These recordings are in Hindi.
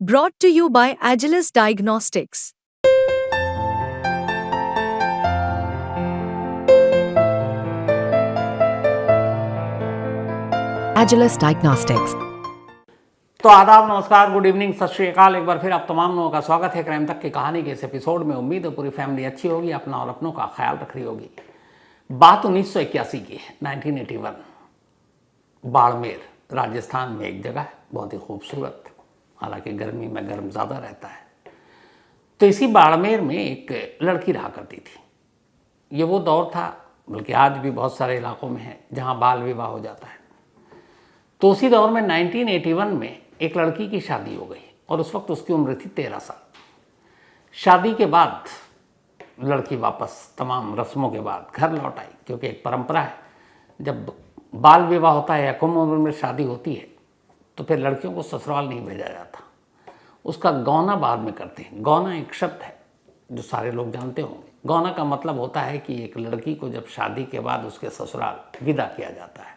Brought to you by Agilus Diagnostics. Agilus Diagnostics. तो आदाब, नमस्कार, गुड इवनिंग, सत श्री अकाल। एक बार फिर आप तमाम लोगों का स्वागत है क्राइम तक की कहानी के इस एपिसोड में। उम्मीद है पूरी फैमिली अच्छी होगी, अपना और अपनों का ख्याल रख रही होगी। बात 1981 की है, 1981, बाड़मेर राजस्थान में एक जगह है, बहुत ही खूबसूरत, हालांकि गर्मी में गर्म ज़्यादा रहता है। तो इसी बाड़मेर में एक लड़की रहा करती थी। ये वो दौर था, बल्कि आज भी बहुत सारे इलाकों में है, जहाँ बाल विवाह हो जाता है। तो उसी दौर में 1981 में एक लड़की की शादी हो गई और उस वक्त उसकी उम्र थी 13 साल। शादी के बाद लड़की वापस तमाम रस्मों के बाद घर लौट आई, क्योंकि एक परंपरा है, जब बाल विवाह होता है या कम उम्र में शादी होती है तो फिर लड़कियों को ससुराल नहीं भेजा जाता, उसका गौना बाद में करते हैं। गौना एक शब्द है जो सारे लोग जानते होंगे। गौना का मतलब होता है कि एक लड़की को जब शादी के बाद उसके ससुराल विदा किया जाता है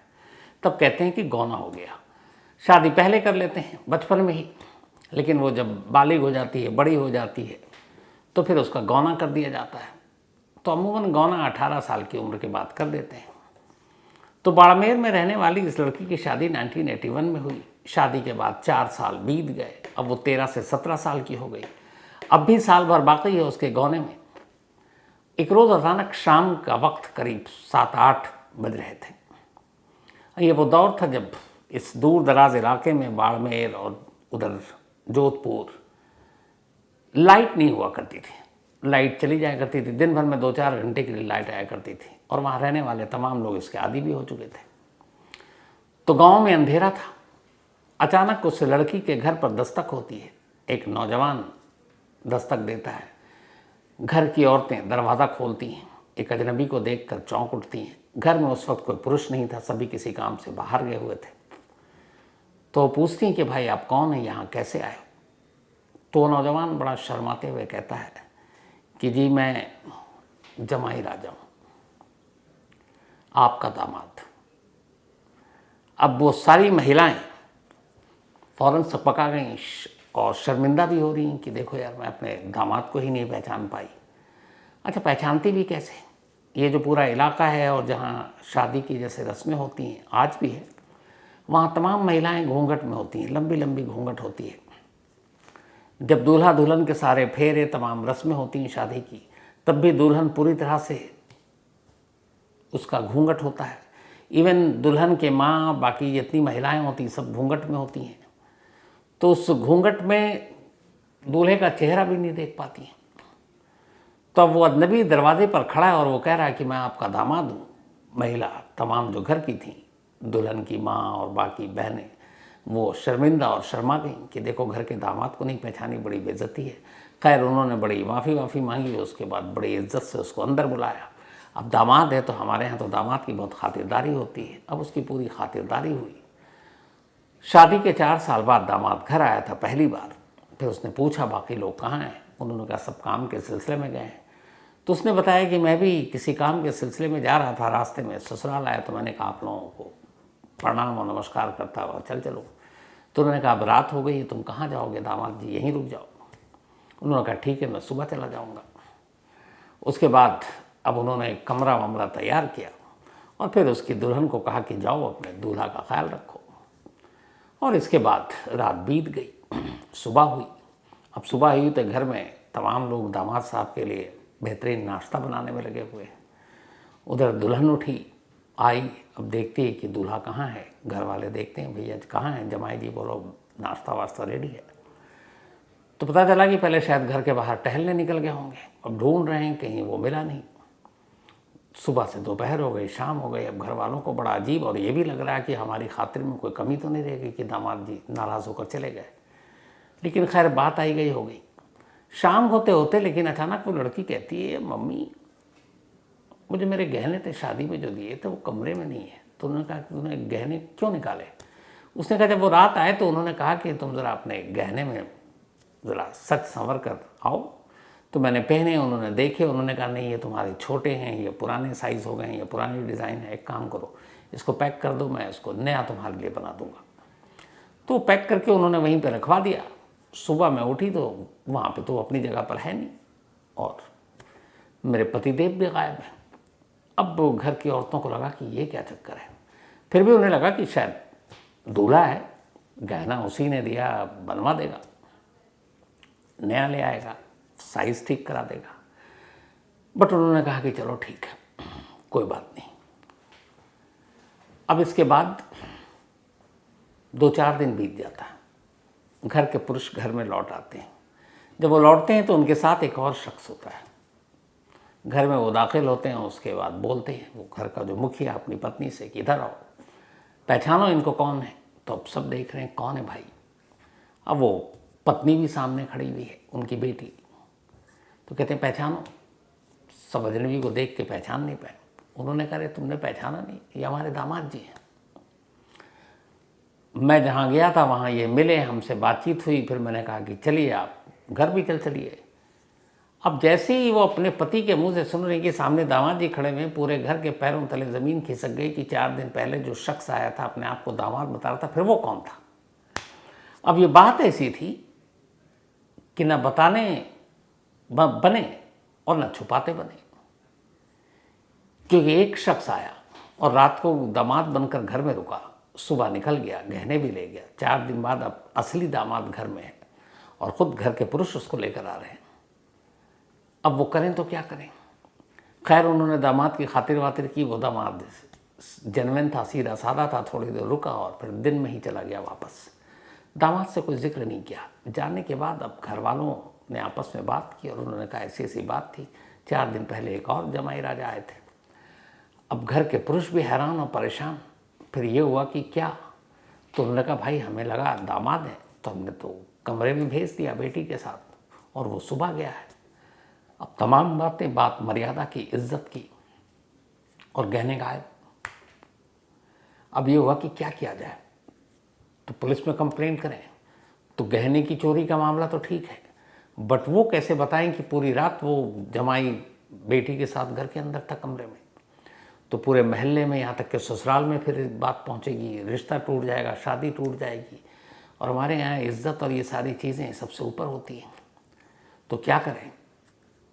तब कहते हैं कि गौना हो गया। शादी पहले कर लेते हैं बचपन में ही, लेकिन वो जब बालिग हो जाती है, बड़ी हो जाती है, तो फिर उसका गौना कर दिया जाता है। तो अमूमन गौना 18 साल की उम्र के बाद कर देते हैं। तो बाड़मेर में रहने वाली इस लड़की की शादी 1981 में हुई। शादी के बाद 4 साल बीत गए, अब वो 13 से 17 साल की हो गई। अब भी साल भर बाकी है उसके गौने में। एक रोज़ अचानक शाम का वक्त करीब 7-8 बज रहे थे। ये वो दौर था जब इस दूर दराज इलाके में, बाड़मेर और उधर जोधपुर, लाइट नहीं हुआ करती थी। लाइट चली जाया करती थी, दिन भर में 2-4 घंटे के लिए लाइट आया करती थी, और वहाँ रहने वाले तमाम लोग इसके आदी भी हो चुके थे। तो गांव में अंधेरा था। अचानक उस लड़की के घर पर दस्तक होती है। एक नौजवान दस्तक देता है। घर की औरतें दरवाज़ा खोलती हैं, एक अजनबी को देखकर चौंक उठती हैं। घर में उस वक्त कोई पुरुष नहीं था, सभी किसी काम से बाहर गए हुए थे। तो वो पूछती हैं कि भाई आप कौन हैं, यहाँ कैसे आए? तो नौजवान बड़ा शर्माते हुए कहता है कि जी मैं जमाई राजा हूँ, आपका दामाद। अब वो सारी महिलाएं फौरन सकपका गईं और शर्मिंदा भी हो रही हैं कि देखो यार, मैं अपने दामाद को ही नहीं पहचान पाई। अच्छा, पहचानती भी कैसे? ये जो पूरा इलाका है और जहाँ शादी की जैसे रस्में होती हैं, आज भी है, वहाँ तमाम महिलाएं घूंघट में होती हैं, लंबी लंबी घूंघट होती है। जब दूल्हा दुल्हन के सारे फेरे, तमाम रस्में होती हैं शादी की, तब भी दुल्हन पूरी तरह से उसका घूंघट होता है। इवन दुल्हन के माँ, बाकी जितनी महिलाएं होती हैं, सब घूंघट में होती हैं। तो उस घूंघट में दूल्हे का चेहरा भी नहीं देख पाती हैं। तो अब वो अजनबी दरवाजे पर खड़ा है और वो कह रहा है कि मैं आपका दामाद हूँ। महिला तमाम जो घर की थी, दुल्हन की माँ और बाकी बहनें, वो शर्मिंदा और शर्मा गई कि देखो घर के दामाद को नहीं पहचानी, बड़ी बेइज्जती है। खैर उन्होंने बड़ी माफ़ी मांगी, उसके बाद बड़ी इज्जत से उसको अंदर बुलाया। अब दामाद है तो हमारे यहाँ तो दामाद की बहुत खातिरदारी होती है। अब उसकी पूरी खातिरदारी हुई। शादी के 4 साल बाद दामाद घर आया था पहली बार। फिर उसने पूछा बाकी लोग कहाँ हैं? उन्होंने कहा सब काम के सिलसिले में गए हैं। तो उसने बताया कि मैं भी किसी काम के सिलसिले में जा रहा था, रास्ते में ससुराल आया तो मैंने कहा आप लोगों को प्रणाम और नमस्कार करता हुआ चलो। तो उन्होंने कहा अब रात हो गई है, तुम कहाँ जाओगे दामाद जी, यहीं रुक जाओ। उन्होंने कहा ठीक है, मैं सुबह चला जाऊँगा। उसके बाद अब उन्होंने कमरा वमरा तैयार किया और फिर उसकी दुल्हन को कहा कि जाओ अपने दूल्हा का ख्याल रखो। और इसके बाद रात बीत गई, सुबह हुई। अब सुबह हुई तो घर में तमाम लोग दामाद साहब के लिए बेहतरीन नाश्ता बनाने में लगे हुए हैं। उधर दुल्हन उठी, आई, अब देखती है कि दूल्हा कहाँ है। घर वाले देखते हैं भैया कहाँ है जमाई जी, बोलो नाश्ता वास्ता रेडी है। तो पता चला कि पहले शायद घर के बाहर टहलने निकल गए होंगे। अब ढूंढ रहे हैं, कहीं वो मिला नहीं। सुबह से दोपहर हो गई, शाम हो गई। अब घर वालों को बड़ा अजीब और ये भी लग रहा है कि हमारी खातिर में कोई कमी तो नहीं रह गई कि दामाद जी नाराज़ होकर चले गए। लेकिन खैर बात आई गई हो गई। शाम होते होते लेकिन अचानक वो लड़की कहती है मम्मी, मुझे मेरे गहने थे शादी में जो दिए थे वो कमरे में नहीं है। तो उन्होंने कहा कि तूने गहने क्यों निकाले? उसने कहा जब वो रात आए तो उन्होंने कहा कि तुम ज़रा अपने गहने में ज़रा सच संवर कर आओ। तो मैंने पहने, उन्होंने देखे, उन्होंने कहा नहीं ये तुम्हारे छोटे हैं, ये पुराने साइज़ हो गए हैं, ये पुरानी डिज़ाइन है, एक काम करो इसको पैक कर दो, मैं इसको नया तुम्हारे लिए बना दूंगा। तो पैक करके उन्होंने वहीं पर रखवा दिया। सुबह मैं उठी तो वहाँ पे तो अपनी जगह पर है नहीं और मेरे पतिदेव भी गायब हैं। अब घर की औरतों को लगा कि ये क्या चक्कर है। फिर भी उन्हें लगा कि शायद दूल्हा है, गहना उसी ने दिया, बनवा देगा, नया ले आएगा, साइज़ ठीक करा देगा। बट उन्होंने कहा कि चलो ठीक है, कोई बात नहीं। अब इसके बाद 2-4 दिन बीत जाता है। घर के पुरुष घर में लौट आते हैं। जब वो लौटते हैं तो उनके साथ एक और शख्स होता है। घर में वो दाखिल होते हैं, उसके बाद बोलते हैं वो घर का जो मुखिया अपनी पत्नी से कि इधर आओ, पहचानो इनको कौन है। तो अब सब देख रहे हैं कौन है भाई। अब वो पत्नी भी सामने खड़ी हुई है, उनकी बेटी। तो कहते हैं पहचानो। सब अजनबी को देख के पहचान नहीं पाए। उन्होंने कहा अरे तुमने पहचाना नहीं, ये हमारे दामाद जी हैं। मैं जहाँ गया था वहाँ ये मिले, हमसे बातचीत हुई, फिर मैंने कहा कि चलिए आप घर भी चलिए। अब जैसे ही वो अपने पति के मुंह से सुन रहे कि सामने दामाद जी खड़े हुए, पूरे घर के पैरों तले ज़मीन खिसक गई कि 4 दिन पहले जो शख्स आया था अपने आप को दामाद बता रहा था, फिर वो कौन था। अब ये बात ऐसी थी कि न बताने बने और न छुपाते बने, क्योंकि एक शख्स आया और रात को दामाद बनकर घर में रुका, सुबह निकल गया, गहने भी ले गया। 4 दिन बाद अब असली दामाद घर में है और ख़ुद घर के पुरुष उसको लेकर आ रहे हैं। अब वो करें तो क्या करें। खैर उन्होंने दामाद की खातिर वातिर की। वो दामाद जेन्युइन था, सीधा साधा था, थोड़ी देर रुका और फिर दिन में ही चला गया वापस। दामाद से कोई जिक्र नहीं किया। जाने के बाद अब घर वालों ने आपस में बात की और उन्होंने कहा ऐसी ऐसी बात थी, 4 दिन पहले एक और जमाई राजा आए थे। अब घर के पुरुष भी हैरान और परेशान। फिर ये हुआ कि क्या। तो उन्होंने कहा भाई हमें लगा दामाद है, तो हमने तो कमरे में भेज दिया बेटी के साथ और वो सुबह गया है। अब तमाम बातें, बात मर्यादा की, इज्जत की, और गहने गायब। अब ये हुआ कि क्या किया जाए। तो पुलिस में कंप्लेन करें तो गहने की चोरी का मामला तो ठीक है, बट वो कैसे बताएं कि पूरी रात वो जमाई बेटी के साथ घर के अंदर था कमरे में। तो पूरे महल्ले में, यहाँ तक कि ससुराल में फिर बात पहुँचेगी, रिश्ता टूट जाएगा, शादी टूट जाएगी। और हमारे यहाँ इज्जत और ये सारी चीज़ें सबसे ऊपर होती हैं। तो क्या करें।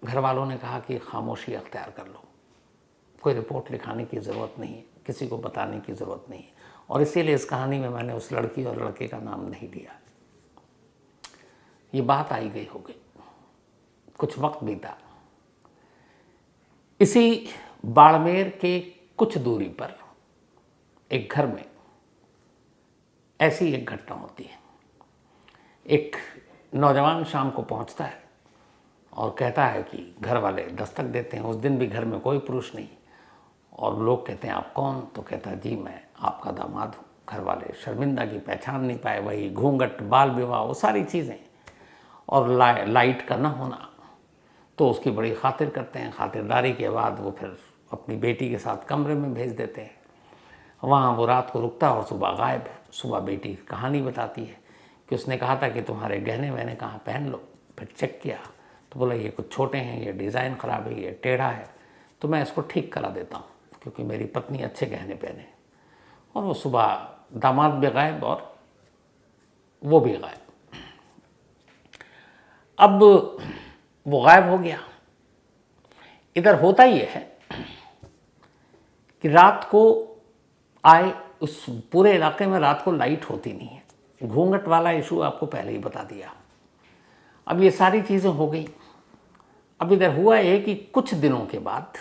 घर वालों ने कहा कि खामोशी अख्तियार कर लो, कोई रिपोर्ट लिखाने की ज़रूरत नहीं है, किसी को बताने की ज़रूरत नहीं है। और इसीलिए इस कहानी में मैंने उस लड़की और लड़के का नाम नहीं लिया। ये बात आई गई हो गई, कुछ वक्त बीता। इसी बाड़मेर के कुछ दूरी पर एक घर में ऐसी एक घटना होती है। एक नौजवान शाम को पहुंचता है और कहता है कि घर वाले दस्तक देते हैं। उस दिन भी घर में कोई पुरुष नहीं और लोग कहते हैं आप कौन। तो कहता है जी मैं आपका दामाद हूँ। घर वाले शर्मिंदा की पहचान नहीं पाए, वही घूंघट, बाल विवाह, वो सारी चीज़ें, और लाइट का ना होना। तो उसकी बड़ी खातिर करते हैं। खातिरदारी के बाद वो फिर अपनी बेटी के साथ कमरे में भेज देते हैं। वहाँ वो रात को रुकता और सुबह गायब। सुबह बेटी कहानी बताती है कि उसने कहा था कि तुम्हारे गहने वहने कहाँ, पहन लो। फिर चेक किया तो बोला ये कुछ छोटे हैं, ये डिज़ाइन ख़राब है, ये टेढ़ा है, तो मैं इसको ठीक करा देता हूँ, क्योंकि मेरी पत्नी अच्छे गहने पहने। और वो सुबह दामाद भी गायब और वो भी गायब। अब वो गायब हो गया। इधर होता ये है कि रात को आए, उस पूरे इलाके में रात को लाइट होती नहीं है। घूंघट वाला इशू आपको पहले ही बता दिया। अब ये सारी चीज़ें हो गई। अब इधर हुआ है कि कुछ दिनों के बाद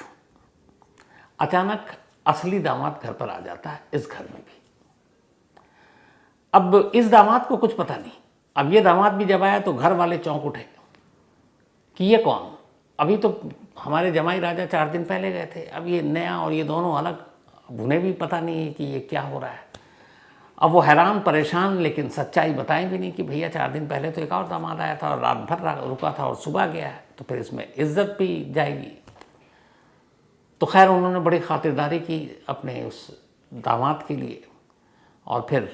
अचानक असली दामाद घर पर आ जाता है, इस घर में भी। अब इस दामाद को कुछ पता नहीं। अब ये दामाद भी जब आया तो घर वाले चौंक उठे कि ये कौन। अभी तो हमारे जमाई राजा 4 दिन पहले गए थे, अब ये नया और ये दोनों अलग। अब उन्हें भी पता नहीं है कि ये क्या हो रहा है। अब वो हैरान परेशान, लेकिन सच्चाई बताएं भी नहीं कि भैया 4 दिन पहले तो एक और दामाद आया था और रात भर रुका था और सुबह गया है, तो फिर इसमें इज्जत भी जाएगी। तो खैर उन्होंने बड़ी खातिरदारी की अपने उस दामाद के लिए, और फिर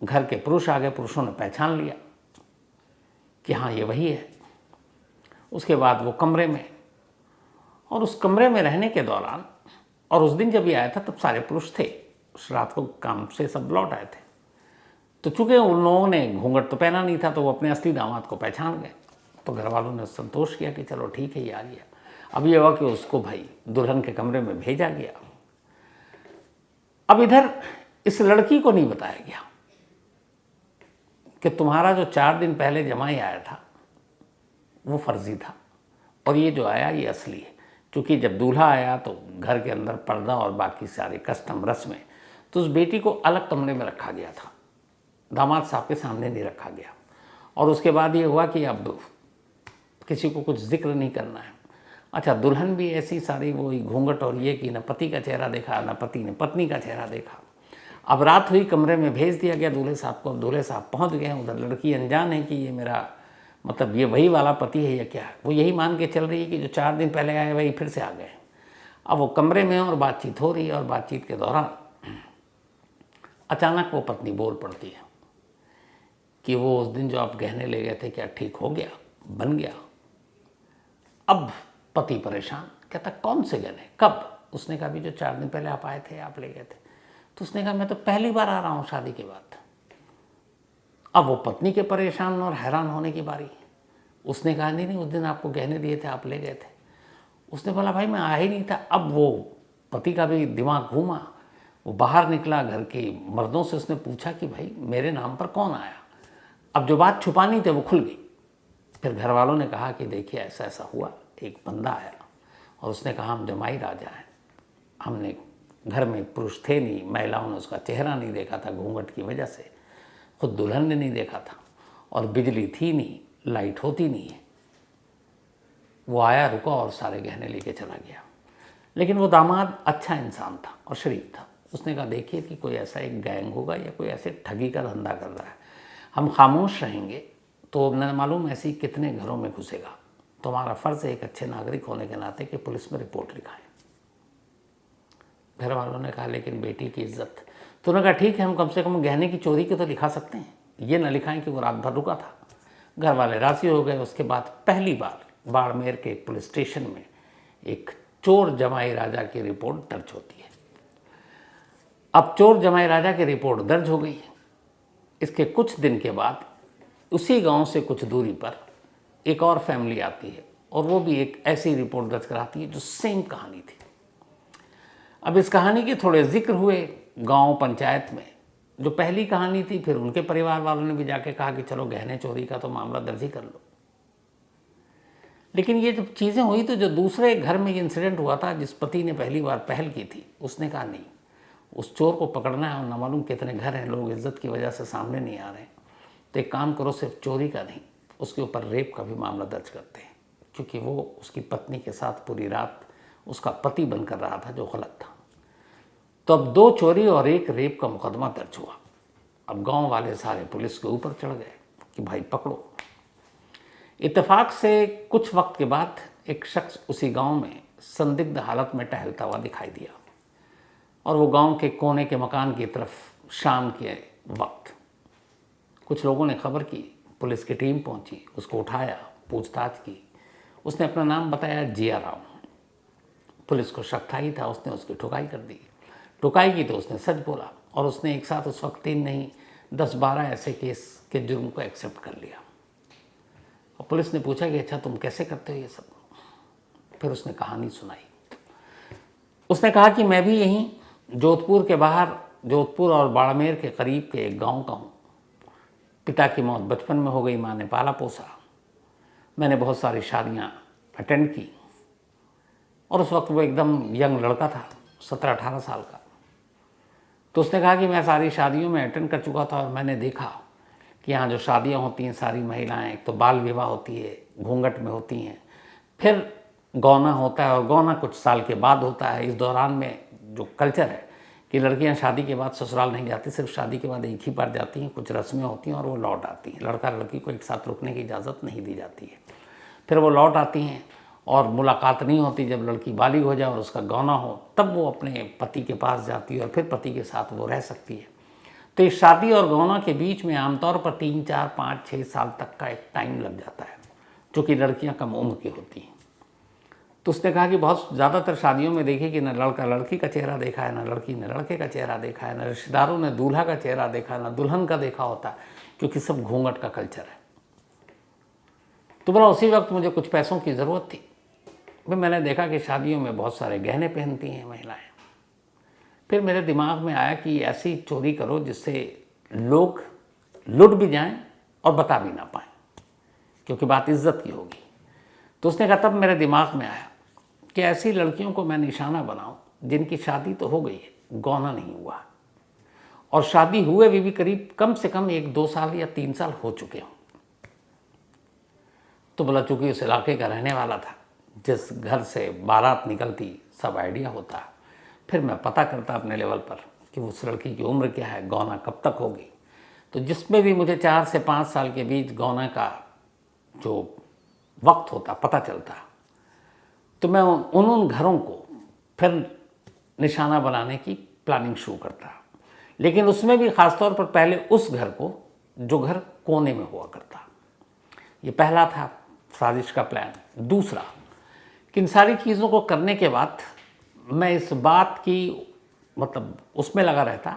घर के पुरुष आ गए। पुरुषों ने पहचान लिया कि हाँ ये वही है। उसके बाद वो कमरे में, और उस कमरे में रहने के दौरान, और उस दिन जब ये आया था तब सारे पुरुष थे, उस रात को काम से सब लौट आए थे। तो चूंकि उन लोगों ने घूंघट तो पहना नहीं था तो वो अपने असली दामाद को पहचान गए। तो घर वालों ने संतोष किया कि चलो ठीक है ये आ गया। अब ये हुआ कि उसको भाई दुल्हन के कमरे में भेजा गया। अब इधर इस लड़की को नहीं बताया गया कि तुम्हारा जो 4 दिन पहले जमाई आया था वो फर्जी था और ये जो आया ये असली है। क्योंकि जब दूल्हा आया तो घर के अंदर पर्दा और बाकी सारे कस्टम रस्में, तो उस बेटी को अलग कमरे में रखा गया था, दामाद साहब के सामने नहीं रखा गया। और उसके बाद ये हुआ कि अब किसी को कुछ जिक्र नहीं करना है। अच्छा, दुल्हन भी ऐसी सारी वही घूंघट और ये कि न पति का चेहरा देखा न पति ने पत्नी का चेहरा देखा। अब रात हुई, कमरे में भेज दिया गया दूल्हे साहब को। अब दूल्हे साहब पहुंच गए उधर, लड़की अनजान है कि ये मेरा मतलब ये वही वाला पति है या क्या है। वो यही मान के चल रही है कि जो 4 दिन पहले आए वही फिर से आ गए। अब वो कमरे में और बातचीत हो रही है और बातचीत के दौरान अचानक वो पत्नी बोल पड़ती है कि वो उस दिन जो आप गहने ले गए थे क्या ठीक हो गया, बन गया? अब पति परेशान, कहता कौन से गहने, कब? उसने कहा भी जो 4 दिन पहले आप आए थे, आप ले गए थे। तो उसने कहा मैं तो पहली बार आ रहा हूँ शादी के बाद। अब वो पत्नी के परेशान और हैरान होने की बारी। उसने कहा नहीं उस दिन आपको गहने दिए थे, आप ले गए थे। उसने बोला भाई मैं आया ही नहीं था। अब वो पति का भी दिमाग घूमा, वो बाहर निकला, घर के मर्दों से उसने पूछा कि भाई मेरे नाम पर कौन आया। अब जो बात छुपानी थी वो खुल गई। फिर घर वालों ने कहा कि देखिए ऐसा ऐसा हुआ, एक बंदा आया और उसने कहा हम जमाई राजा हैं, हमने घर में पुरुष थे नहीं, महिलाओं ने उसका चेहरा नहीं देखा था घूंघट की वजह से, खुद दुल्हन ने नहीं देखा था और बिजली थी नहीं, लाइट होती नहीं है। वो आया, रुका और सारे गहने लेके चला गया। लेकिन वो दामाद अच्छा इंसान था और शरीफ था। उसने कहा देखिए कि कोई ऐसा एक गैंग होगा या कोई ऐसे ठगी का धंधा कर रहा है, हम खामोश रहेंगे तो न मालूम ऐसी कितने घरों में घुसेगा। तो हमारा फ़र्ज़ है एक अच्छे नागरिक होने के नाते कि पुलिस में रिपोर्ट लिखाएं। घर वालों ने कहा लेकिन बेटी की इज्जत। तो उन्होंने कहा ठीक है, हम कम से कम गहने की चोरी की तो लिखा सकते हैं, ये ना लिखाएं कि वो रात भर रुका था। घर वाले राज़ी हो गए। उसके बाद पहली बार बाड़मेर के एक पुलिस स्टेशन में एक चोर जमाई राजा की रिपोर्ट दर्ज होती है। अब चोर जमाई राजा की रिपोर्ट दर्ज हो गई। इसके कुछ दिन के बाद उसी गांव से कुछ दूरी पर एक और फैमिली आती है और वो भी एक ऐसी रिपोर्ट दर्ज कराती है जो सेम कहानी थी। अब इस कहानी के थोड़े जिक्र हुए गांव पंचायत में, जो पहली कहानी थी। फिर उनके परिवार वालों ने भी जाके कहा कि चलो गहने चोरी का तो मामला दर्ज ही कर लो। लेकिन ये जब चीज़ें हुई तो जो दूसरे घर में इंसिडेंट हुआ था, जिस पति ने पहली बार पहल की थी, उसने कहा नहीं, उस चोर को पकड़ना है और न मालूम कितने घर हैं, लोग इज्जत की वजह से सामने नहीं आ रहे हैं, तो एक काम करो, सिर्फ चोरी का नहीं, उसके ऊपर रेप का भी मामला दर्ज करते हैं। क्योंकि वो उसकी पत्नी के साथ पूरी रात उसका पति बनकर रहा था, जो गलत था। तो अब 2 चोरी और 1 रेप का मुकदमा दर्ज हुआ। अब गांव वाले सारे पुलिस के ऊपर चढ़ गए कि भाई पकड़ो। इत्तेफाक से कुछ वक्त के बाद एक शख्स उसी गांव में संदिग्ध हालत में टहलता हुआ दिखाई दिया और वो गांव के कोने के मकान की तरफ शाम के वक्त कुछ लोगों ने खबर की, पुलिस की टीम पहुंची, उसको उठाया, पूछताछ की। उसने अपना नाम बताया जिया राव। पुलिस को शक था ही था, उसने उसकी ठुकाई कर दी। ठुकाई की तो उसने सच बोला और उसने एक साथ उस वक्त 3 नहीं 10-12 ऐसे केस के जुर्म को एक्सेप्ट कर लिया। और पुलिस ने पूछा कि अच्छा तुम कैसे करते हो ये सब? फिर उसने कहानी सुनाई। उसने कहा कि मैं भी यहीं जोधपुर के बाहर, जोधपुर और बाड़मेर के करीब के एक गांव का हूँ। पिता की मौत बचपन में हो गई, माँ ने पाला पोसा। मैंने बहुत सारी शादियाँ अटेंड की और उस वक्त वो एकदम यंग लड़का था, 17-18 साल का। तो उसने कहा कि मैं सारी शादियों में अटेंड कर चुका था और मैंने देखा कि यहाँ जो शादियाँ होती हैं सारी महिलाएं, एक तो बाल विवाह होती है, घूंघट में होती हैं, फिर गौना होता है और गौना कुछ साल के बाद होता है। इस दौरान में जो कल्चर है कि लड़कियां शादी के बाद ससुराल नहीं जाती, सिर्फ शादी के बाद एक ही बार जाती हैं, कुछ रस्में होती हैं और वो लौट आती हैं। लड़का लड़की को एक साथ रुकने की इजाज़त नहीं दी जाती है। फिर वो लौट आती हैं और मुलाकात नहीं होती। जब लड़की बालिग हो जाए और उसका गौना हो तब वो अपने पति के पास जाती है और फिर पति के साथ वो रह सकती है। तो इस शादी और गौना के बीच में आमतौर पर 3, 4, 5, 6 साल तक का एक टाइम लग जाता है, जो कि लड़कियां कम उम्र की होती हैं। तो उसने कहा कि बहुत ज़्यादातर शादियों में देखिए कि न लड़का लड़की का चेहरा देखा है, न लड़की ने लड़के का चेहरा देखा है, न रिश्तेदारों ने दूल्हा का चेहरा देखा, न दुल्हन का देखा होता, क्योंकि सब घूंघट का कल्चर है। तो बोला उसी वक्त मुझे कुछ पैसों की ज़रूरत थी। फिर मैंने देखा कि शादियों में बहुत सारे गहने पहनती हैं महिलाएं। फिर मेरे दिमाग में आया कि ऐसी चोरी करो जिससे लोग लुट भी जाएं और बता भी ना पाएं, क्योंकि बात इज्जत की होगी। तो उसने कहा, तब मेरे दिमाग में आया कि ऐसी लड़कियों को मैं निशाना बनाऊं जिनकी शादी तो हो गई है, गौना नहीं हुआ, और शादी हुए भी करीब कम से कम 1-2 साल या 3 साल हो चुके हों। तो बोला चूंकि उस इलाके का रहने वाला था, जिस घर से बारात निकलती सब आइडिया होता। फिर मैं पता करता अपने लेवल पर कि उस लड़की की उम्र क्या है, गौना कब तक होगी। तो जिसमें भी मुझे 4 से 5 साल के बीच गौना का जो वक्त होता पता चलता, तो मैं उन घरों को फिर निशाना बनाने की प्लानिंग शुरू करता। लेकिन उसमें भी ख़ासतौर पर पहले उस घर को जो घर कोने में हुआ करता। ये पहला था साजिश का प्लान। दूसरा, कि इन सारी चीज़ों को करने के बाद मैं इस बात की मतलब उसमें लगा रहता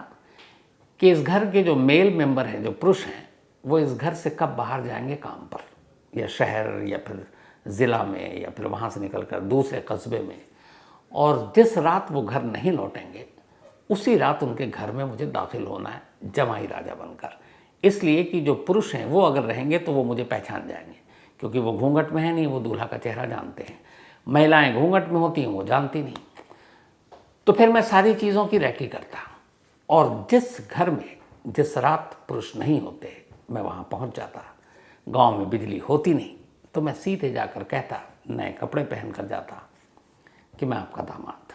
कि इस घर के जो मेल मेंबर हैं, जो पुरुष हैं, वो इस घर से कब बाहर जाएंगे काम पर, या शहर या फिर ज़िला में, या फिर वहाँ से निकल कर दूसरे कस्बे में, और जिस रात वो घर नहीं लौटेंगे उसी रात उनके घर में मुझे दाखिल होना है जमाई राजा बनकर। इसलिए कि जो पुरुष हैं वो अगर रहेंगे तो वो मुझे पहचान जाएंगे, क्योंकि वो घूंघट में है नहीं, वो दूल्हा का चेहरा जानते हैं। महिलाएं घूंघट में होती हैं, वो जानती नहीं। तो फिर मैं सारी चीज़ों की रैकी करता, और जिस घर में जिस रात पुरुष नहीं होते मैं वहाँ पहुँच जाता। गांव में बिजली होती नहीं तो मैं सीधे जाकर कहता, नए कपड़े पहन कर जाता कि मैं आपका दामाद।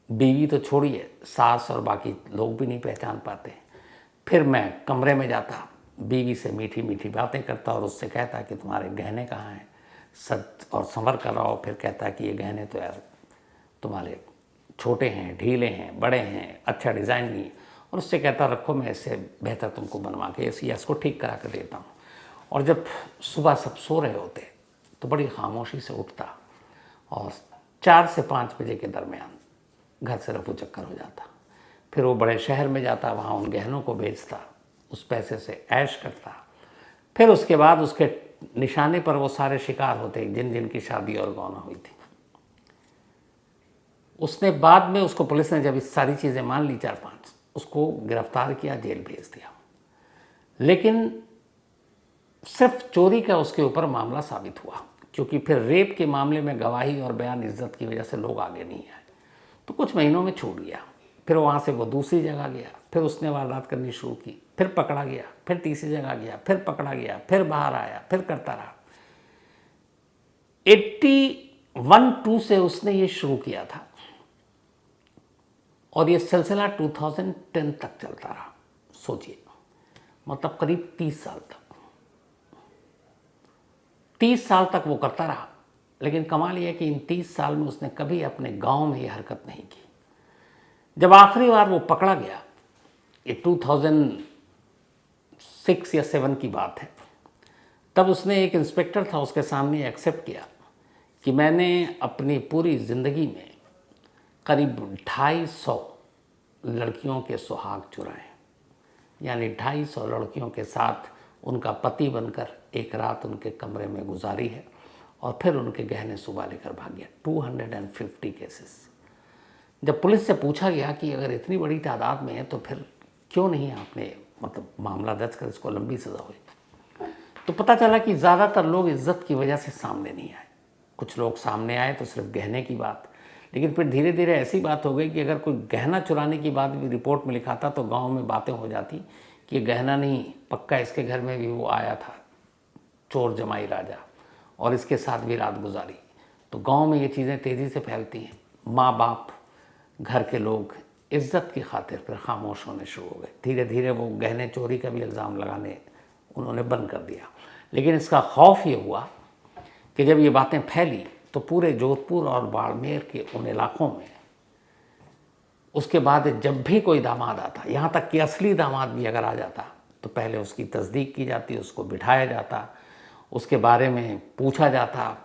बीवी तो छोड़िए, सास और बाकी लोग भी नहीं पहचान पाते। फिर मैं कमरे में जाता, बीवी से मीठी मीठी बातें करता और उससे कहता कि तुम्हारे गहने कहाँ हैं, सच और संवर कर रहा हो। फिर कहता कि ये गहने तो यार तुम्हारे छोटे हैं, ढीले हैं, बड़े हैं, अच्छा डिज़ाइन नहीं। और उससे कहता रखो, मैं इससे बेहतर तुमको बनवा के इसको ठीक करा कर देता हूँ। और जब सुबह सब सो रहे होते तो बड़ी खामोशी से उठता और 4 से 5 बजे के दरमियान घर से रफू चक्कर हो जाता। फिर वो बड़े शहर में जाता, वहाँ उन गहनों को बेचता, उस पैसे से ऐश करता। फिर उसके बाद उसके निशाने पर वो सारे शिकार होते जिन जिन की शादी और गौना हुई थी। उसने बाद में उसको पुलिस ने जब इस सारी चीज़ें मान ली 4-5, उसको गिरफ्तार किया, जेल भेज दिया। लेकिन सिर्फ चोरी का उसके ऊपर मामला साबित हुआ, क्योंकि फिर रेप के मामले में गवाही और बयान इज्जत की वजह से लोग आगे नहीं आए। तो कुछ महीनों में छूट गया। फिर वहाँ से वो दूसरी जगह गया, फिर उसने वारदात करनी शुरू की, फिर पकड़ा गया, फिर तीसरी जगह गया, फिर पकड़ा गया, फिर बाहर आया, फिर करता रहा। 81-2 से उसने ये शुरू किया था और ये सिलसिला 2010 तक चलता रहा। सोचिए, मतलब करीब 30 साल तक। 30 साल तक वो करता रहा। लेकिन कमाल ये है कि इन 30 साल में उसने कभी अपने गांव में ये हरकत नहीं की। जब आखिरी बार वो पकड़ा गया, ये 2006 या 7 की बात है, तब उसने, एक इंस्पेक्टर था उसके सामने, एक्सेप्ट किया कि मैंने अपनी पूरी ज़िंदगी में करीब 250 लड़कियों के सुहाग चुराए, यानी 250 लड़कियों के साथ उनका पति बनकर एक रात उनके कमरे में गुजारी है और फिर उनके गहने सुबह लेकर भाग गया। 250 केसेस। जब पुलिस से पूछा गया कि अगर इतनी बड़ी तादाद में है तो फिर क्यों नहीं आपने मतलब मामला दर्ज कर इसको लंबी सज़ा हुई, तो पता चला कि ज़्यादातर लोग इज्जत की वजह से सामने नहीं आए। कुछ लोग सामने आए तो सिर्फ गहने की बात, लेकिन फिर धीरे धीरे ऐसी बात हो गई कि अगर कोई गहना चुराने की बात भी रिपोर्ट में लिखाता तो गांव में बातें हो जाती कि गहना नहीं, पक्का इसके घर में भी वो आया था चोर जमाई राजा और इसके साथ भी रात गुजारी। तो गांव में ये चीज़ें तेज़ी से फैलती हैं। माँ बाप, घर के लोग इज्जत की खातिर फिर खामोश होने शुरू हो गए। धीरे धीरे वो गहने चोरी का भी इल्ज़ाम लगाने उन्होंने बंद कर दिया। लेकिन इसका खौफ ये हुआ कि जब ये बातें फैली तो पूरे जोधपुर और बाड़मेर के उन इलाकों में उसके बाद जब भी कोई दामाद आता, यहाँ तक कि असली दामाद भी अगर आ जाता, तो पहले उसकी तस्दीक की जाती, उसको बिठाया जाता, उसके बारे में पूछा जाता,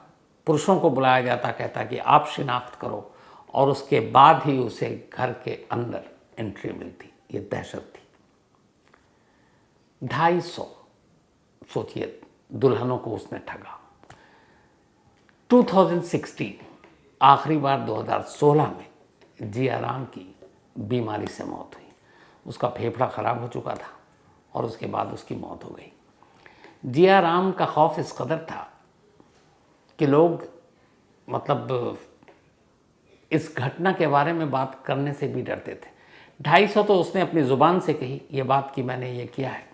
पुरुषों को बुलाया जाता, कहता कि आप शिनाख्त करो, और उसके बाद ही उसे घर के अंदर एंट्री मिलती। ये दहशत थी। 250 सोचिए दुल्हनों को उसने ठगा। 2016 आखिरी बार 2016 में जिया राम की बीमारी से मौत हुई। उसका फेफड़ा खराब हो चुका था और उसके बाद उसकी मौत हो गई। जिया राम का खौफ इस कदर था कि लोग मतलब इस घटना के बारे में बात करने से भी डरते थे। 250 तो उसने अपनी ज़ुबान से कही ये बात कि मैंने ये किया है,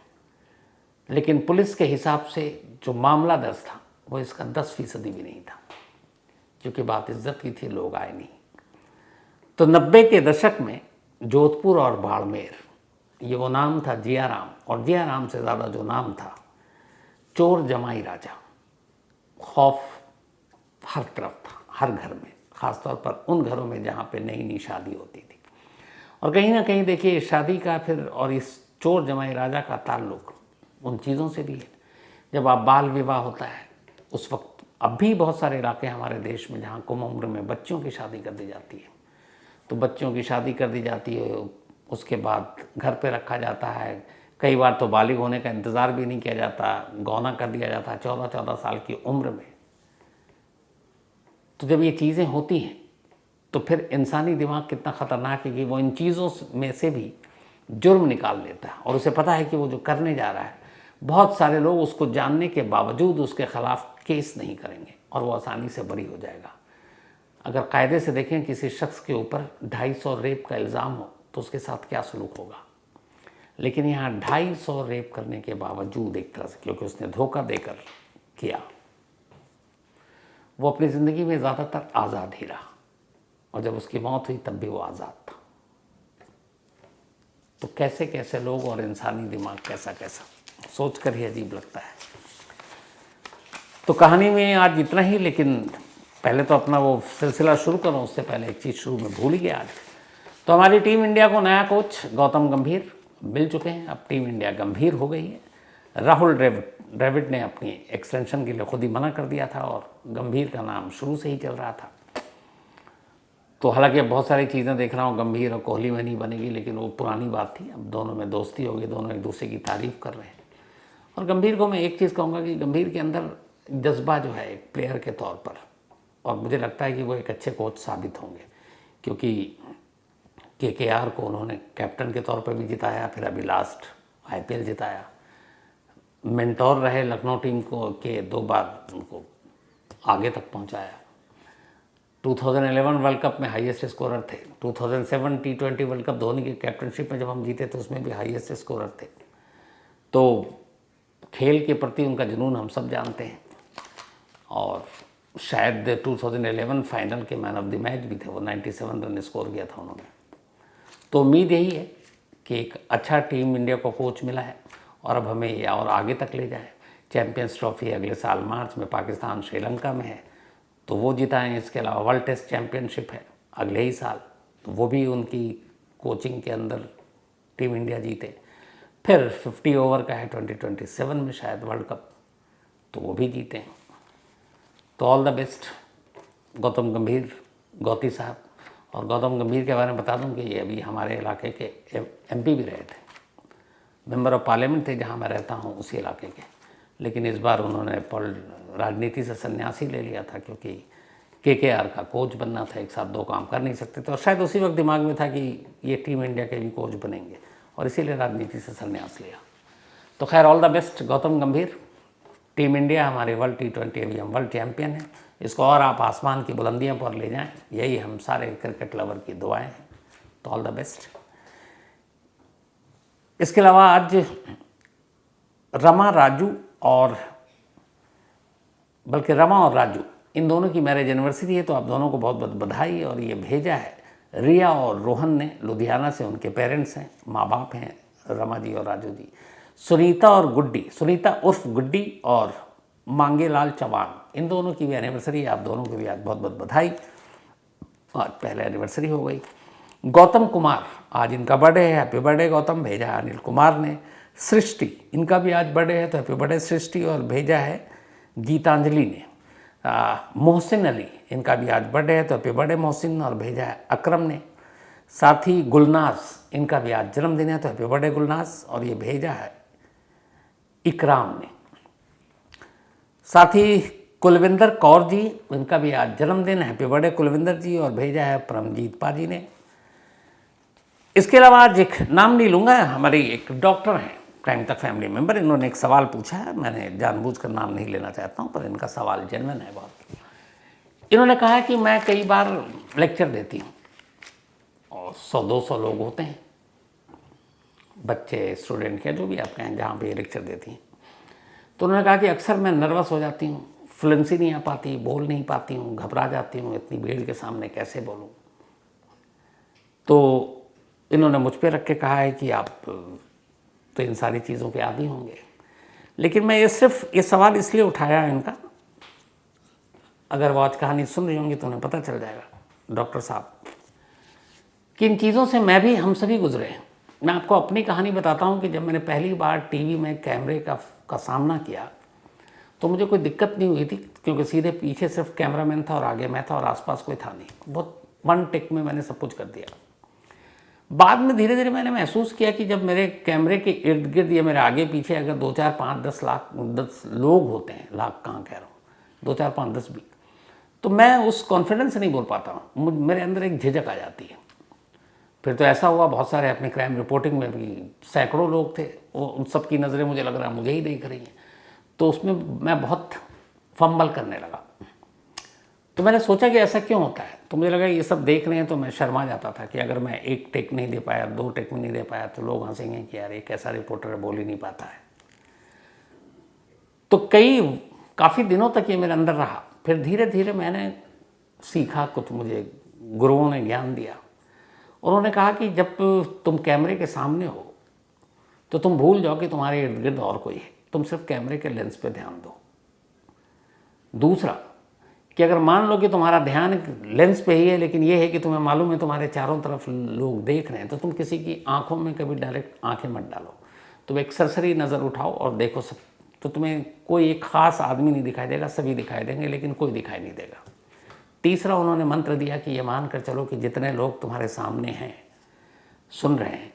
लेकिन पुलिस के हिसाब से जो मामला दर्ज था वो इसका 10% भी नहीं था, क्योंकि बात इज्जत की थी, लोग आए नहीं। तो 90 के दशक में जोधपुर और बाड़मेर, ये वो नाम था जिया राम, और जिया राम से ज़्यादा जो नाम था चोर जमाई राजा। खौफ हर तरफ था, हर घर में, ख़ासतौर पर उन घरों में जहाँ पे नई नई शादी होती थी। और कहीं ना कहीं देखिए इस शादी का फिर और इस चोर जमाई राजा का ताल्लुक उन चीज़ों से भी है। जब आप बाल विवाह होता है उस वक्त, अब भी बहुत सारे इलाके हमारे देश में जहाँ कम उम्र में बच्चों की शादी कर दी जाती है, तो बच्चों की शादी कर दी जाती है, उसके बाद घर पे रखा जाता है। कई बार तो बालिग होने का इंतज़ार भी नहीं किया जाता, गौना कर दिया जाता है 14-14 साल की उम्र में। तो जब ये चीज़ें होती हैं तो फिर इंसानी दिमाग कितना ख़तरनाक है कि वो इन चीज़ों में से भी जुर्म निकाल लेता है, और उसे पता है कि वो जो करने जा रहा है, बहुत सारे लोग उसको जानने के बावजूद उसके ख़िलाफ़ केस नहीं करेंगे और वो आसानी से बरी हो जाएगा। अगर कायदे से देखें किसी शख्स के ऊपर 250 रेप का इल्ज़ाम हो तो उसके साथ क्या सलूक होगा, लेकिन यहाँ 250 रेप करने के बावजूद एक तरह से, क्योंकि उसने धोखा देकर किया, वो अपनी ज़िंदगी में ज़्यादातर आज़ाद ही रहा, और जब उसकी मौत हुई तब भी वो आज़ाद था। तो कैसे कैसे लोग और इंसानी दिमाग कैसा कैसा, सोच कर ही अजीब लगता है। तो कहानी में आज इतना ही, लेकिन पहले तो अपना वो सिलसिला शुरू करूँ उससे पहले एक चीज़ शुरू में भूल ही गया आज। तो हमारी टीम इंडिया को नया कोच गौतम गंभीर मिल चुके हैं। अब टीम इंडिया गंभीर हो गई है। राहुल द्रविड़ ने अपनी एक्सटेंशन के लिए खुद ही मना कर दिया था और गंभीर का नाम शुरू से ही चल रहा था। तो हालांकि अब बहुत सारी चीज़ें देख रहा हूँ गंभीर और कोहली में नहीं बनेगी, लेकिन वो पुरानी बात थी। अब दोनों में दोस्ती होगी, दोनों एक दूसरे की तारीफ़ कर रहे हैं। और गंभीर को मैं एक चीज़ कहूँगा कि गंभीर के अंदर जज्बा जो है एक प्लेयर के तौर पर, और मुझे लगता है कि वो एक अच्छे कोच साबित होंगे, क्योंकि KKR को उन्होंने कैप्टन के तौर पर भी जिताया, फिर अभी लास्ट IPL जिताया, मेंटोर रहे लखनऊ टीम को के 2 बार उनको आगे तक पहुंचाया। 2011 वर्ल्ड कप में हाईएस्ट स्कोरर थे। 2007 T20 वर्ल्ड कप धोनी की कैप्टनशिप में जब हम जीते तो उसमें भी हाईएस्ट स्कोरर थे। तो खेल के प्रति उनका जुनून हम सब जानते हैं, और शायद 2011 फाइनल के मैन ऑफ द मैच भी थे। वो 97 रन स्कोर किया था उन्होंने। तो उम्मीद यही है कि एक अच्छा टीम इंडिया को कोच मिला है और अब हमें ये और आगे तक ले जाए। चैंपियंस ट्रॉफी अगले साल मार्च में पाकिस्तान श्रीलंका में है, तो वो जिताएँ। इसके अलावा वर्ल्ड टेस्ट चैंपियनशिप है अगले ही साल, तो वो भी उनकी कोचिंग के अंदर टीम इंडिया जीते। फिर 50 ओवर का है 2027 में शायद वर्ल्ड कप, तो वो भी जीते। तो ऑल द बेस्ट गौतम गंभीर, गौती साहब। और गौतम गंभीर के बारे में बता दूं कि ये अभी हमारे इलाके के MP भी रहे थे, मेंबर ऑफ पार्लियामेंट थे जहां मैं रहता हूं उसी इलाके के। लेकिन इस बार उन्होंने राजनीति से संन्यास ही ले लिया था, क्योंकि KKR का कोच बनना था, एक साथ 2 काम कर नहीं सकते थे। और शायद उसी वक्त दिमाग में था कि ये टीम इंडिया के भी कोच बनेंगे, और इसीलिए राजनीति से संन्यास लिया। तो खैर ऑल द बेस्ट गौतम गंभीर। टीम इंडिया हमारे वर्ल्ड T20 अभी हम वर्ल्ड चैंपियन हैं, इसको और आप आसमान की बुलंदियों पर ले जाएं, यही हम सारे क्रिकेट लवर की दुआएं हैं। तो ऑल द बेस्ट। इसके अलावा आज रमा और राजू इन दोनों की मैरिज एनिवर्सरी है, तो आप दोनों को बहुत बहुत बधाई। और ये भेजा है रिया और रोहन ने, लुधियाना से। उनके पेरेंट्स हैं, माँ बाप हैं रमा जी और राजू जी। सुनीता और गुड्डी, सुनीता उर्फ गुड्डी और मांगेलाल चौहान, इन दोनों की भी एनिवर्सरी है। आप दोनों की भी आज बहुत बहुत बधाई। आज पहले एनिवर्सरी हो गई। गौतम कुमार, आज इनका बर्थडे है, हैप्पी बर्थडे गौतम, भेजा है अनिल कुमार ने। सृष्टि, इनका भी आज बर्थडे है, तो हैप्पी बर्थडे सृष्टि, और भेजा है गीतांजलि ने। मोहसिन अली, इनका भी आज बर्थडे है, तो हैप्पी बर्थडे मोहसिन, और भेजा है अकरम ने। साथ ही गुलनाज, इनका भी आज जन्मदिन है, तो हैप्पी बर्थडे गुलनाज, और ये भेजा है इकराम ने। साथ ही कुलविंदर कौर जी, इनका भी आज जन्मदिन है, हैप्पी बर्थडे कुलविंदर जी, और भेजा है परमजीत पाजी ने। इसके अलावा आज एक नाम नहीं लूँगा, हमारी एक डॉक्टर हैं, क्राइम तक फैमिली मेंबर, इन्होंने एक सवाल पूछा है, मैंने जानबूझकर नाम नहीं लेना चाहता हूँ, पर इनका सवाल जेन्युइन है बहुत। इन्होंने कहा है कि मैं कई बार लेक्चर देती हूँ और 100-200 लोग होते हैं, बच्चे, स्टूडेंट के, जो भी आप कहें, जहाँ पे लेक्चर देती हैं। तो उन्होंने कहा कि अक्सर मैं नर्वस हो जाती हूँ, फ्लुएंसी नहीं आ पाती, बोल नहीं पाती हूँ, घबरा जाती हूँ, इतनी भीड़ के सामने कैसे बोलूँ। तो इन्होंने मुझ पे रख के कहा है कि आप तो इन सारी चीज़ों के आदी होंगे। लेकिन मैं ये सवाल इसलिए उठाया इनका, अगर वो आज कहानी सुन रही होंगी तो उन्हें पता चल जाएगा डॉक्टर साहब कि इन चीज़ों से मैं भी, हम सभी गुजरे हैं। मैं आपको अपनी कहानी बताता हूँ कि जब मैंने पहली बार टीवी में कैमरे का सामना किया तो मुझे कोई दिक्कत नहीं हुई थी, क्योंकि सीधे पीछे सिर्फ कैमरामैन था और आगे मैं था और आसपास कोई था नहीं। बहुत वन टेक में मैंने सब कुछ कर दिया। बाद में धीरे धीरे मैंने महसूस किया कि जब मेरे कैमरे के इर्द गिर्द या मेरे आगे पीछे अगर 2, 4, 5, 10 लोग होते हैं, लाख कहाँ कह रहा हूँ, 2, 4, 5, 10 भी, तो मैं उस कॉन्फिडेंस से नहीं बोल पाता हूँ, मेरे अंदर एक झिझक आ जाती है। फिर तो ऐसा हुआ, बहुत सारे अपनी क्राइम रिपोर्टिंग में भी सैकड़ों लोग थे, वो उन सब की नज़रें मुझे लग रहा है मुझे ही देख रही हैं, तो उसमें मैं बहुत फंबल करने लगा। तो मैंने सोचा कि ऐसा क्यों होता है, तो मुझे लगा ये सब देख रहे हैं, तो मैं शर्मा जाता था कि अगर मैं 1 टेक नहीं दे पाया, 2 टेक में नहीं दे पाया, तो लोग हंसेंगे कि यार ये कैसा रिपोर्टर है, बोल ही नहीं पाता है। तो काफ़ी दिनों तक ये मेरे अंदर रहा। फिर धीरे धीरे मैंने सीखा, कुछ मुझे गुरुओं ने ज्ञान दिया। उन्होंने कहा कि जब तुम कैमरे के सामने हो तो तुम भूल जाओ कि तुम्हारे इर्द गिर्द और कोई है, तुम सिर्फ कैमरे के लेंस पे ध्यान दो। दूसरा कि अगर मान लो कि तुम्हारा ध्यान लेंस पे ही है, लेकिन ये है कि तुम्हें मालूम है तुम्हारे चारों तरफ लोग देख रहे हैं, तो तुम किसी की आंखों में कभी डायरेक्ट आंखें मत डालो। तुम एक सरसरी नज़र उठाओ और देखो सब, तो तुम्हें कोई एक ख़ास आदमी नहीं दिखाई देगा, सभी दिखाई देंगे, लेकिन कोई दिखाई नहीं देगा। तीसरा उन्होंने मंत्र दिया कि ये मान कर चलो कि जितने लोग तुम्हारे सामने हैं, सुन रहे हैं,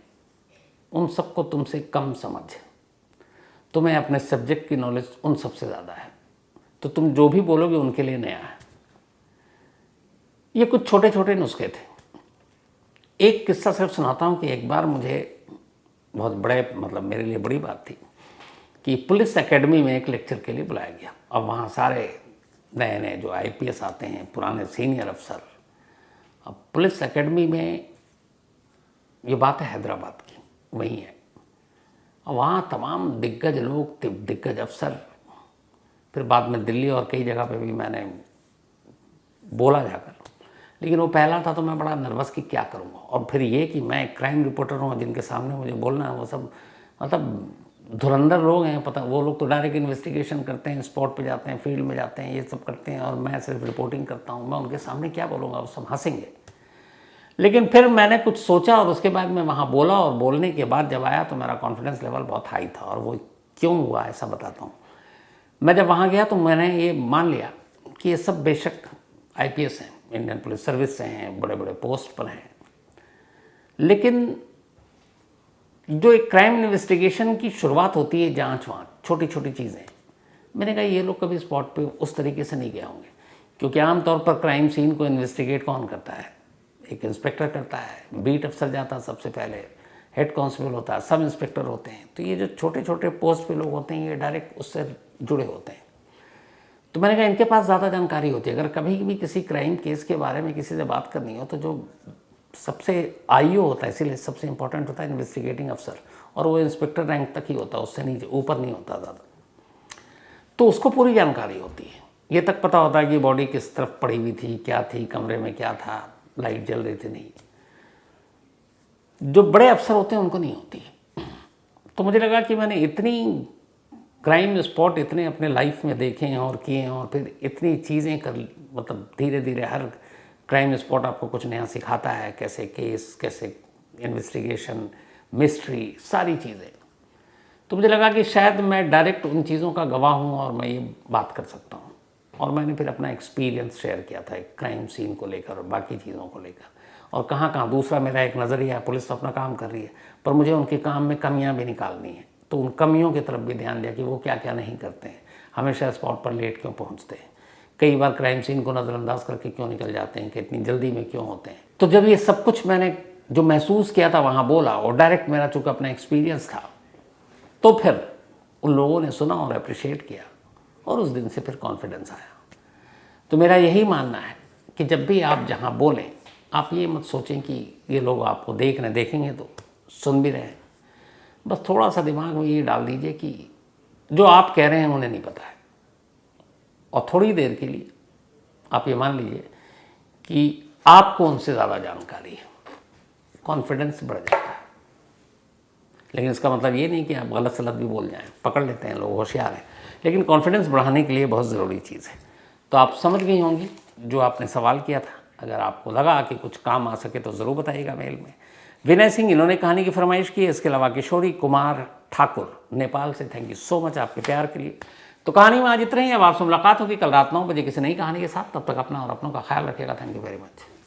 उन सबको तुमसे कम समझ, तुम्हें अपने सब्जेक्ट की नॉलेज उन सबसे ज़्यादा है, तो तुम जो भी बोलोगे उनके लिए नया है। ये कुछ छोटे छोटे नुस्खे थे। एक किस्सा सिर्फ सुनाता हूँ कि एक बार मुझे बहुत बड़े, मतलब मेरे लिए बड़ी बात थी कि पुलिस एकेडमी में एक लेक्चर के लिए बुलाया गया। अब वहाँ सारे नए नए जो IPS आते हैं, पुराने सीनियर अफसर। अब पुलिस एकेडमी में, ये बात है हैदराबाद की, वही है, और वहाँ तमाम दिग्गज लोग, दिग्गज अफसर। फिर बाद में दिल्ली और कई जगह पे भी मैंने बोला जाकर, लेकिन वो पहला था तो मैं बड़ा नर्वस कि क्या करूँगा। और फिर ये कि मैं क्राइम रिपोर्टर हूँ, जिनके सामने मुझे बोलना है, वो सब मतलब धुरंधर लोग हैं, पता, वो लोग तो डायरेक्ट इन्वेस्टिगेशन करते हैं, स्पॉट पे जाते हैं, फील्ड में जाते हैं, ये सब करते हैं, और मैं सिर्फ रिपोर्टिंग करता हूँ। मैं उनके सामने क्या बोलूँगा, वो सब हंसेंगे। लेकिन फिर मैंने कुछ सोचा और उसके बाद मैं वहाँ बोला, और बोलने के बाद जब आया तो मेरा कॉन्फिडेंस लेवल बहुत हाई था। और वो क्यों हुआ ऐसा बताता हूँ। मैं जब वहाँ गया तो मैंने ये मान लिया कि ये सब बेशक IPS हैं, इंडियन पुलिस सर्विस से हैं, बड़े बड़े पोस्ट पर हैं, लेकिन जो एक क्राइम इन्वेस्टिगेशन की शुरुआत होती है, जांच वाँच, छोटी छोटी चीज़ें, मैंने कहा ये लोग कभी स्पॉट पे उस तरीके से नहीं गए होंगे, क्योंकि आमतौर पर क्राइम सीन को इन्वेस्टिगेट कौन करता है, एक इंस्पेक्टर करता है, बीट अफसर जाता है सबसे पहले, हेड कांस्टेबल होता है, सब इंस्पेक्टर होते हैं। तो ये जो छोटे छोटे पोस्ट पे लोग होते हैं, ये डायरेक्ट उससे जुड़े होते हैं। तो मैंने कहा इनके पास ज़्यादा जानकारी होती है। अगर कभी भी किसी क्राइम केस के बारे में किसी से बात करनी हो, तो जो सबसे IO होता है, इसीलिए सबसे इंपॉर्टेंट होता है इन्वेस्टिगेटिंग अफसर, और वो इंस्पेक्टर रैंक तक ही होता है, उससे नीचे ऊपर नहीं होता ज़्यादा। तो उसको पूरी जानकारी होती है, ये तक पता होता है कि बॉडी किस तरफ पड़ी हुई थी, क्या थी, कमरे में क्या था, लाइट जल रही थी नहीं। जो बड़े अफसर होते हैं उनको नहीं होती। तो मुझे लगा कि मैंने इतनी क्राइम स्पॉट इतने अपने लाइफ में देखे हैं और किए हैं, और फिर इतनी चीज़ें कर, मतलब धीरे धीरे हर क्राइम स्पॉट आपको कुछ नया सिखाता है, कैसे केस, कैसे इन्वेस्टिगेशन, मिस्ट्री, सारी चीज़ें। तो मुझे लगा कि शायद मैं डायरेक्ट उन चीज़ों का गवाह हूँ और मैं ये बात कर सकता हूँ। और मैंने फिर अपना एक्सपीरियंस शेयर किया था एक क्राइम सीन को लेकर और बाकी चीज़ों को लेकर, और कहाँ कहाँ दूसरा मेरा एक नज़रिया है, पुलिस तो अपना काम कर रही है पर मुझे उनके काम में कमियां भी निकालनी है, तो उन कमियों की तरफ भी ध्यान दिया कि वो क्या क्या नहीं करते हैं, हमेशा स्पॉट पर लेट क्यों पहुँचते हैं, कई बार क्राइम सीन को नज़रअंदाज करके क्यों निकल जाते हैं, कि इतनी जल्दी में क्यों होते हैं। तो जब ये सब कुछ मैंने जो महसूस किया था वहाँ बोला, और डायरेक्ट मेरा चूँकि अपना एक्सपीरियंस था, तो फिर उन लोगों ने सुना और अप्रिशिएट किया, और उस दिन से फिर कॉन्फिडेंस आया। तो मेरा यही मानना है कि जब भी आप जहाँ बोलें, आप ये मत सोचें कि ये लोग आपको देखेंगे तो सुन भी रहे हैं। बस थोड़ा सा दिमाग में ये डाल दीजिए कि जो आप कह रहे हैं उन्हें नहीं पता है, और थोड़ी देर के लिए आप ये मान लीजिए कि आपको उनसे ज़्यादा जानकारी है, कॉन्फिडेंस बढ़ जाता है। लेकिन इसका मतलब ये नहीं कि आप गलत सलत भी बोल जाएं, पकड़ लेते हैं लोग, होशियार हैं, लेकिन कॉन्फिडेंस बढ़ाने के लिए बहुत ज़रूरी चीज़ है। तो आप समझ गई होंगी जो आपने सवाल किया था। अगर आपको लगा कि कुछ काम आ सके तो ज़रूर बताइएगा मेल में। विनय सिंह, इन्होंने कहानी की फरमाइश की है। इसके अलावा किशोरी कुमार ठाकुर नेपाल से, थैंक यू सो मच आपके प्यार के लिए। तो कहानी में आज इतना ही। अब आपसे मुलाकात होगी कल रात 9 बजे किसी नई कहानी के साथ। तब तक अपना और अपनों का ख्याल रखिएगा। Thank you very much.